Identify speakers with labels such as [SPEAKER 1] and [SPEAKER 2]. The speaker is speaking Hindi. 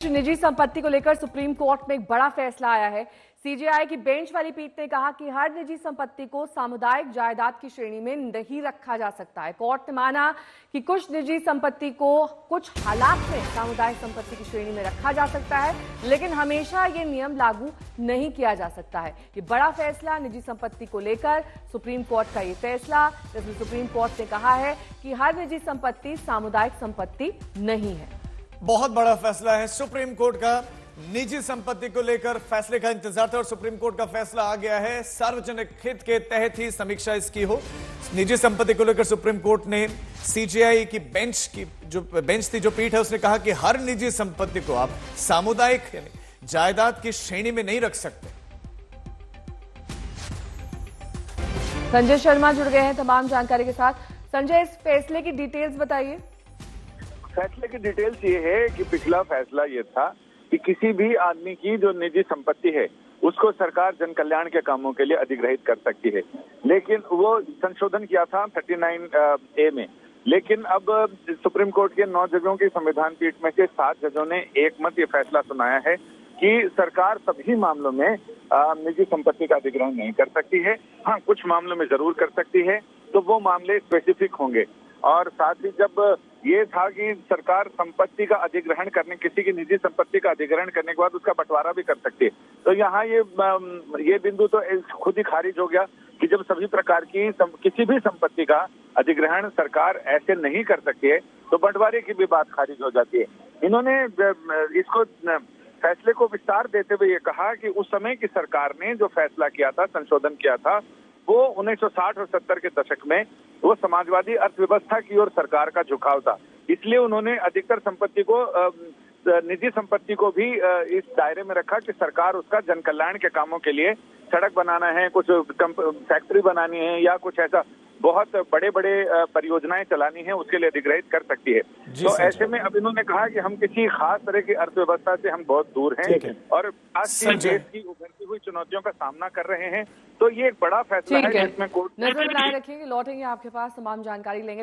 [SPEAKER 1] निजी संपत्ति को लेकर सुप्रीम कोर्ट में एक बड़ा फैसला आया है। सीजेआई की बेंच वाली पीठ ने कहा कि हर निजी संपत्ति को सामुदायिक जायदाद की श्रेणी में नहीं रखा जा सकता है। कोर्ट ने माना कि कुछ निजी संपत्ति को कुछ हालात में सामुदायिक संपत्ति की श्रेणी में रखा जा सकता है, लेकिन हमेशा ये नियम लागू नहीं किया जा सकता है। ये बड़ा फैसला निजी संपत्ति को लेकर सुप्रीम कोर्ट का ये फैसला, जिसमें सुप्रीम कोर्ट ने कहा है कि हर निजी संपत्ति सामुदायिक संपत्ति नहीं है।
[SPEAKER 2] बहुत बड़ा फैसला है सुप्रीम कोर्ट का। निजी संपत्ति को लेकर फैसले का इंतजार था और सुप्रीम कोर्ट का फैसला आ गया है। सार्वजनिक हित के तहत ही समीक्षा इसकी हो। निजी संपत्ति को लेकर सुप्रीम कोर्ट ने सीजेआई की बेंच थी, जो पीठ है, उसने कहा कि हर निजी संपत्ति को आप सामुदायिक जायदाद की श्रेणी में नहीं रख सकते।
[SPEAKER 1] संजय शर्मा जुड़ गए हैं तमाम जानकारी के साथ। संजय, इस फैसले की डिटेल्स बताइए।
[SPEAKER 3] फैसले की डिटेल्स ये है कि पिछला फैसला ये था कि किसी भी आदमी की जो निजी संपत्ति है उसको सरकार जन कल्याण के कामों के लिए अधिग्रहित कर सकती है, लेकिन वो संशोधन किया था 39A में। लेकिन अब सुप्रीम कोर्ट के 9 जजों की संविधान पीठ में से 7 जजों ने एक मत ये फैसला सुनाया है कि सरकार सभी मामलों में निजी संपत्ति का अधिग्रहण नहीं कर सकती है। हाँ, कुछ मामलों में जरूर कर सकती है, तो वो मामले स्पेसिफिक होंगे। और साथ ही जब ये था कि सरकार संपत्ति का अधिग्रहण करने, किसी की निजी संपत्ति का अधिग्रहण करने के बाद उसका बंटवारा भी कर सकती है, तो यहाँ ये बिंदु तो खुद ही खारिज हो गया कि जब सभी प्रकार की किसी भी संपत्ति का अधिग्रहण सरकार ऐसे नहीं कर सकती है तो बंटवारे की भी बात खारिज हो जाती है। इन्होंने इसको फैसले को विस्तार देते हुए ये कहा कि उस समय की सरकार ने जो फैसला किया था, संशोधन किया था, वो 1960 और 70 के दशक में वो समाजवादी अर्थव्यवस्था की ओर सरकार का झुकाव था। इसलिए उन्होंने अधिकतर संपत्ति को, निजी संपत्ति को भी इस दायरे में रखा कि सरकार उसका जन कल्याण के कामों के लिए, सड़क बनाना है, कुछ फैक्ट्री बनानी है या कुछ ऐसा बहुत बड़े बड़े परियोजनाएं चलानी है, उसके लिए अधिग्रहित कर सकती है। तो ऐसे में अब इन्होंने कहा कि हम किसी खास तरह की अर्थव्यवस्था से हम बहुत दूर हैं और आज की देश की उभरती हुई चुनौतियों का सामना कर रहे हैं। तो ये एक बड़ा फैसला है जिसमें कोर्ट
[SPEAKER 1] नजर बनाए रखिए। लौटेंगे आपके पास, तमाम जानकारी लेंगे।